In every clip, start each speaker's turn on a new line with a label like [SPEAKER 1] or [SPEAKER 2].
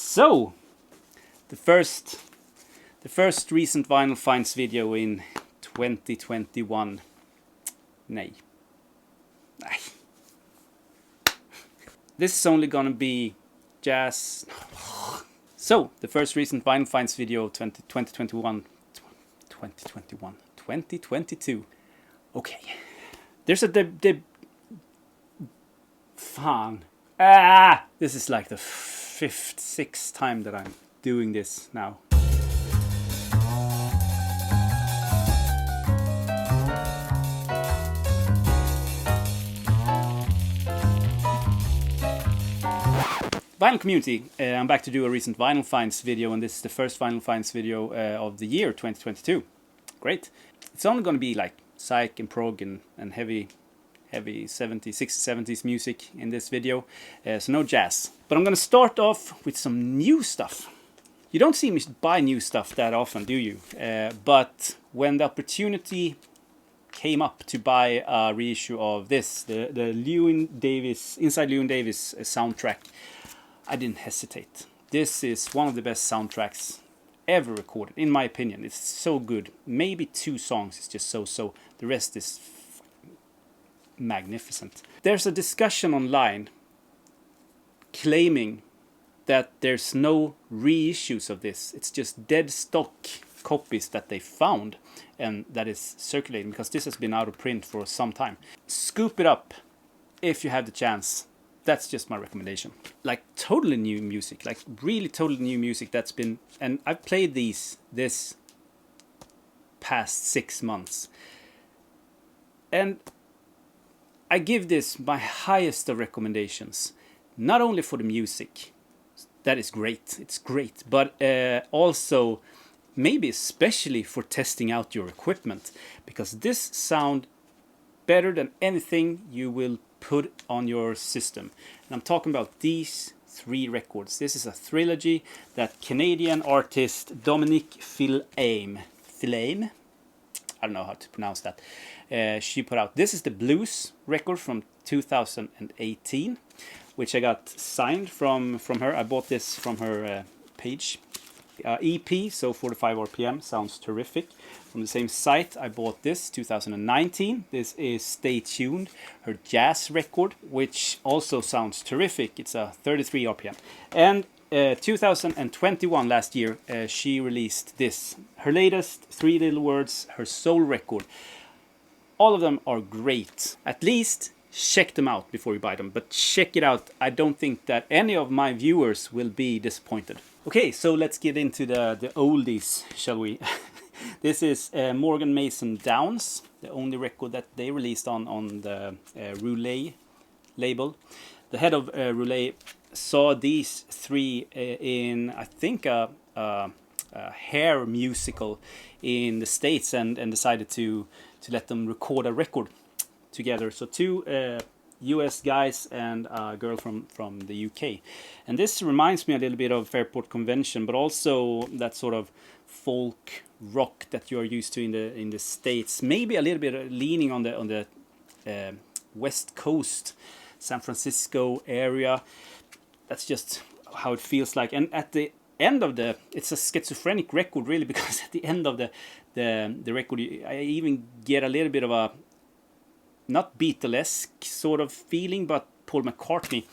[SPEAKER 1] So, the first recent vinyl finds video in 2021. Nay. This is only gonna be jazz. So, the first recent vinyl finds video of 2022. Okay. There's a fan. This is like the sixth time that I'm doing this now. Vinyl community, I'm back to do a recent vinyl finds video, and this is the first vinyl finds video of the year 2022. Great. It's only going to be like psych and prog and heavy 70s, 60s, 70s music in this video, so no jazz. But I'm going to start off with some new stuff. You don't see me buy new stuff that often, do you? But when the opportunity came up to buy a reissue of this, the Inside Llewyn Davis soundtrack, I didn't hesitate. This is one of the best soundtracks ever recorded, in my opinion. It's so good. Maybe 2 songs is just so. The rest is magnificent. There's a discussion online claiming that there's no reissues of this. It's just dead stock copies that they found and that is circulating, because this has been out of print for some time. Scoop it up if you have the chance. That's just my recommendation. Like totally new music, like really totally new music that's been, and I've played this past 6 months. And I give this my highest of recommendations, not only for the music, that is great, it's great, but also maybe especially for testing out your equipment, because this sound better than anything you will put on your system. And I'm talking about these 3 records. This is a trilogy that Canadian artist Dominique Fillame, I don't know how to pronounce that, she put out. This is the blues record from 2018, which I got signed from her. I bought this from her page. EP, so 45 RPM, sounds terrific. From the same site, I bought this 2019. This is Stay Tuned, her jazz record, which also sounds terrific. It's a 33 RPM. And 2021, last year, she released this, her latest 3 Little Words, her soul record. All of them are great. At least check them out before you buy them, but check it out. I don't think that any of my viewers will be disappointed. Okay, so let's get into the oldies, shall we? This is Morgan Mason Downs, the only record that they released on the Roulette label. The head of Roulette saw these 3 in, I think, a hair musical in the States, and decided to let them record a record together. So 2 US guys and a girl from the UK. And this reminds me a little bit of Fairport Convention, but also that sort of folk rock that you're used to in the States. Maybe a little bit leaning on the West Coast, San Francisco area. That's just how it feels like. And at the end of it's a schizophrenic record, really, because at the end of the record, I even get a little bit of a, not Beatlesque sort of feeling, but Paul McCartney.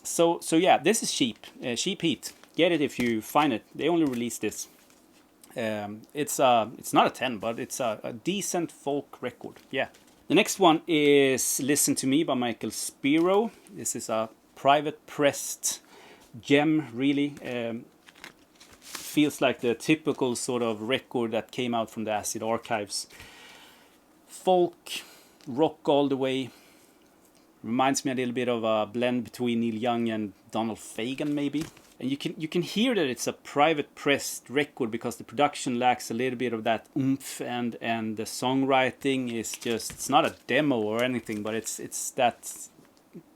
[SPEAKER 1] So yeah, this is cheap heat. Get it if you find it. They only released this. It's not a 10, but it's a decent folk record. Yeah. The next one is Listen to Me by Michael Spiro. This is a private pressed gem, really. Feels like the typical sort of record that came out from the Acid Archives. Folk, rock all the way. Reminds me a little bit of a blend between Neil Young and Donald Fagen, maybe. And you can hear that it's a private pressed record, because the production lacks a little bit of that oomph, and the songwriting is just, it's not a demo or anything, but it's that,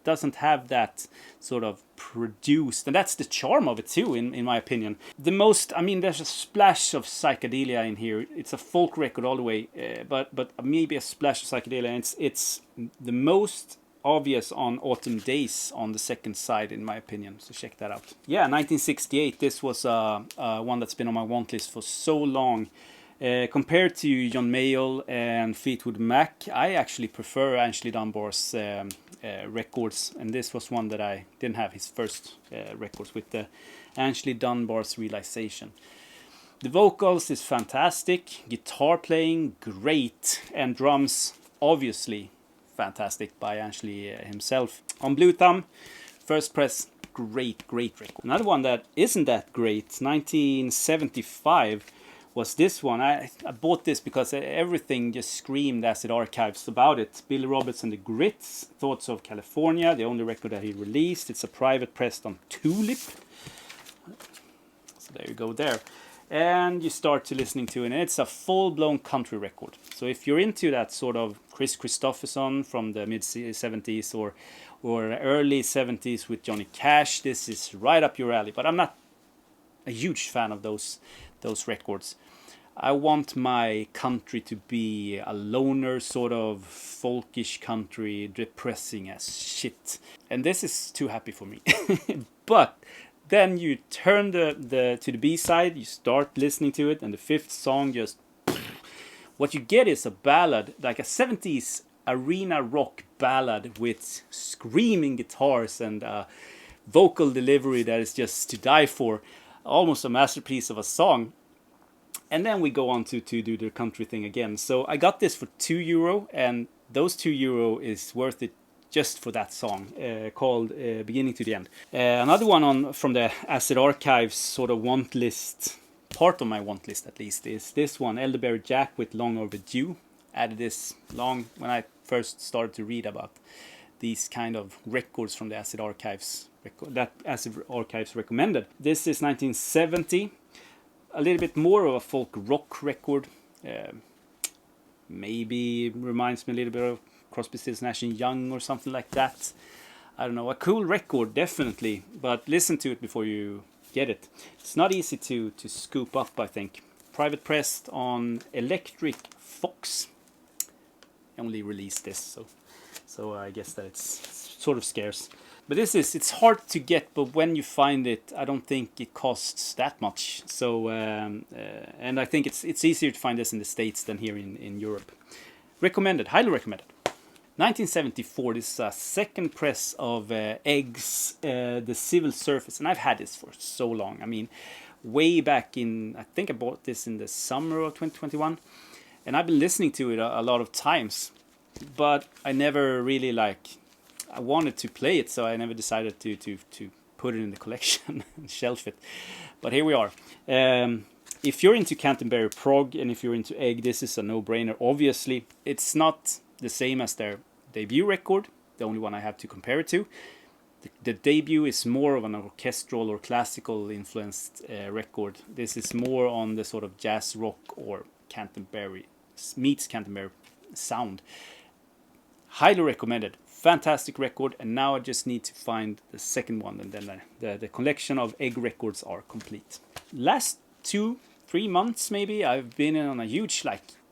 [SPEAKER 1] doesn't have that sort of produced, and that's the charm of it too, in my opinion. There's a splash of psychedelia in here. It's a folk record all the way, but maybe a splash of psychedelia, and it's the most obvious on Autumn Days on the second side, in my opinion. So check that out. Yeah, 1968. This was one that's been on my want list for so long. Compared to John Mayall and Fleetwood Mac, I actually prefer Ashley Dunbar's records, and this was one that I didn't have, his first records with the Ashley Dunbar's Realization. The vocals is fantastic, guitar playing great, and drums obviously fantastic by Ashley himself. On Blue Thumb, first press, great record. Another one that isn't that great, 1975, was this one. I bought this because everything just screamed Acid Archives about it. Billy Roberts and the Grits, Thoughts of California, the only record that he released. It's a private pressed on Tulip. So there you go there. And you start to listening to it, and it's a full-blown country record. So if you're into that sort of Chris Christopherson from the mid-70s or early 70s with Johnny Cash, this is right up your alley. But I'm not a huge fan of those records. I want my country to be a loner sort of folkish country, depressing as shit. And this is too happy for me. But then you turn to the B-side, you start listening to it, and the fifth song just... What you get is a ballad, like a 70s arena rock ballad with screaming guitars and vocal delivery that is just to die for. Almost a masterpiece of a song. And then we go on to do the country thing again. So I got this for €2, and those €2 is worth it just for that song called Beginning to the End. Another one from the Acid Archives sort of want list, part of my want list at least, is this one, Elderberry Jack with Long Overdue. Added this long when I first started to read about these kind of records from the Acid Archives, that Acid Archives recommended. This is 1970, a little bit more of a folk rock record. Maybe reminds me a little bit of Crosby, Stills, Nash & Young or something like that. I don't know, a cool record definitely, but listen to it before you get it. It's not easy to scoop up, I think. Private pressed on Electric Fox. Only released this, so I guess that it's sort of scarce. But it's hard to get, but when you find it, I don't think it costs that much. So and I think it's easier to find this in the States than here in Europe. Recommended, highly recommended. 1974, this is a second press of Eggs, The Civil Surface, and I've had this for so long. I mean, way back in, I think I bought this in the summer of 2021, and I've been listening to it a lot of times, but I never really I wanted to play it, so I never decided to put it in the collection and shelf it. But here we are. If you're into Canterbury prog and if you're into Egg, this is a no-brainer. Obviously, it's not the same as their debut record, the only one I have to compare it to. The debut is more of an orchestral or classical influenced record. This is more on the sort of jazz rock or Canterbury meets Canterbury sound. Highly recommended. Fantastic record, and now I just need to find the second one, and then the collection of Egg records are complete. Last 2-3 months maybe, I've been on a huge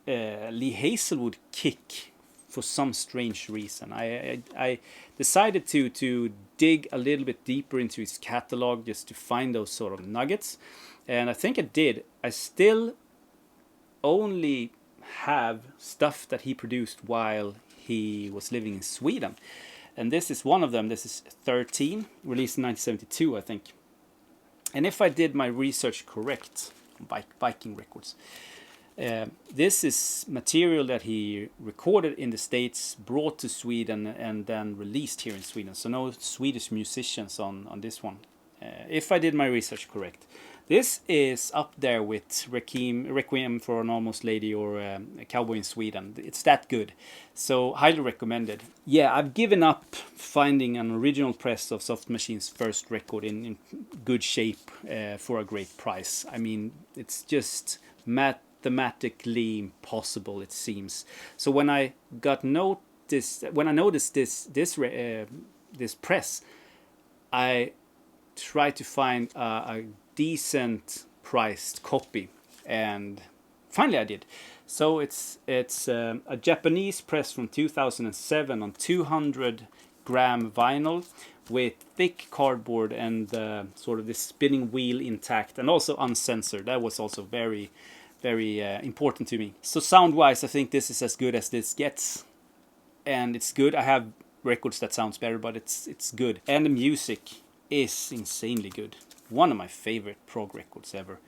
[SPEAKER 1] Lee Hazelwood kick for some strange reason. I decided to dig a little bit deeper into his catalog just to find those sort of nuggets, and I think I did. I still only have stuff that he produced while he was living in Sweden, and this is one of them. This is 13, released in 1972, I think. And if I did my research correct, Viking Records, this is material that he recorded in the States, brought to Sweden, and then released here in Sweden. So no Swedish musicians on this one, if I did my research correct. This is up there with Requiem for an Almost Lady or A Cowboy in Sweden. It's that good. So highly recommended. Yeah, I've given up finding an original press of Soft Machine's first record in good shape for a great price. I mean, it's just mathematically impossible, it seems. So when I noticed this press, I tried to find a decent priced copy and finally I did. So it's a Japanese press from 2007 on 200-gram vinyl with thick cardboard and sort of this spinning wheel intact and also uncensored. That was also very, very important to me. So sound-wise, I think this is as good as this gets, and it's good. I have records that sounds better, but it's good, and the music is insanely good. One of my favorite prog records ever.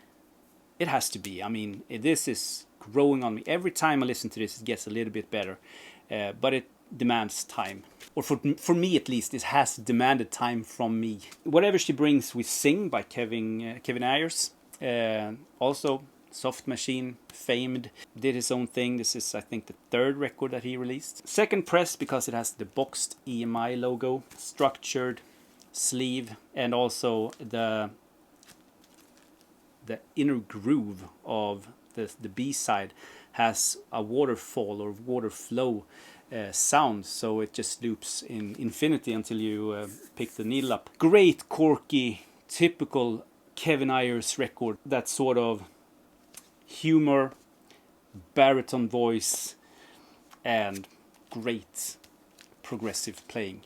[SPEAKER 1] It has to be. I mean, this is growing on me. Every time I listen to this, it gets a little bit better, but it demands time. Or for me at least, it has demanded time from me. Whatever She Brings We Sing by Kevin Ayers. Also, Soft Machine, famed, did his own thing. This is, I think, the third record that he released. Second press because it has the boxed EMI logo, structured sleeve, and also the inner groove of the B-side has a waterfall or water flow sound, so it just loops in infinity until you pick the needle up. Great, corky, typical Kevin Ayers record. That sort of humor, baritone voice, and great progressive playing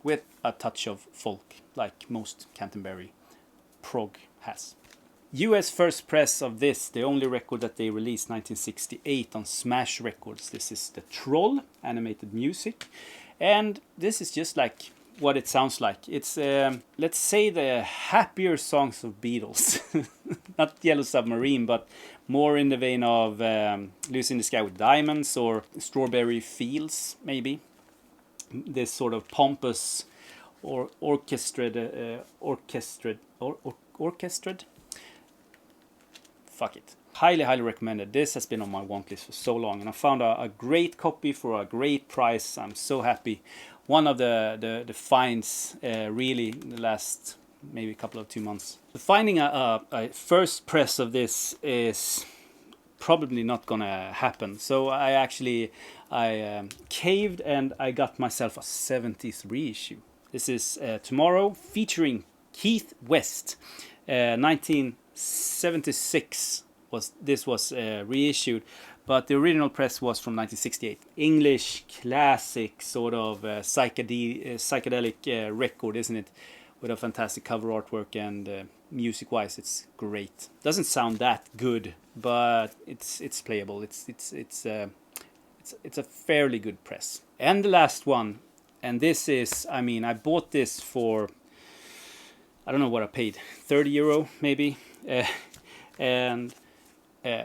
[SPEAKER 1] with a touch of folk, like most Canterbury prog has. US first press of this, the only record that they released, 1968 on Smash Records. This is the Troll animated music, and this is just like what it sounds like. It's let's say the happier songs of Beatles. Not Yellow Submarine, but more in the vein of Lucy in the Sky with Diamonds or Strawberry Fields, maybe. This sort of pompous or orchestrated. Fuck it. Highly, highly recommended. This has been on my want list for so long, and I found a great copy for a great price. I'm so happy. One of the finds really in the last maybe couple of 2 months. Finding a first press of this is probably not gonna happen. So I caved and I got myself a 73 issue. This is Tomorrow featuring Keith West. 1976 was reissued, but the original press was from 1968. English classic sort of psychedelic record, isn't it? With a fantastic cover artwork, and music-wise, it's great. Doesn't sound that good, but it's playable. It's a fairly good press. And the last one, and this is, I mean, I bought this for, I don't know what I paid, €30 maybe,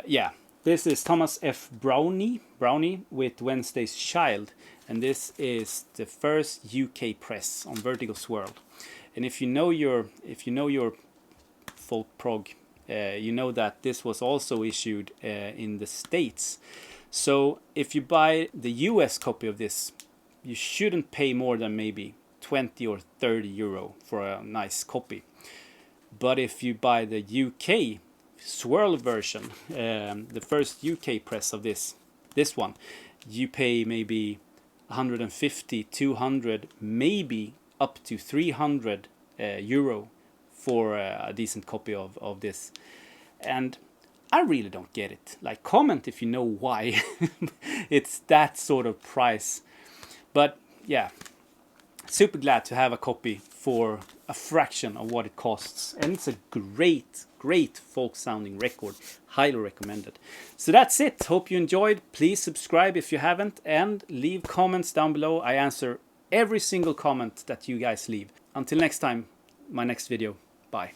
[SPEAKER 1] yeah, this is Thomas F. Brownie with Wednesday's Child, and this is the first UK press on Vertigo Swirl. And if you know your folk prog, you know that this was also issued in the States. So if you buy the US copy of this, you shouldn't pay more than maybe 20 or 30 euro for a nice copy. But if you buy the UK Swirl version, the first UK press of this one, you pay maybe 150, 200, maybe up to 300 euro for a decent copy of this. And I really don't get it. Like, comment if you know why it's that sort of price. But yeah, super glad to have a copy for a fraction of what it costs. And it's a great folk sounding record. Highly recommended. So that's it. Hope you enjoyed. Please subscribe if you haven't, and leave comments down below. I answer every single comment that you guys leave. Until next time, my next video. Bye.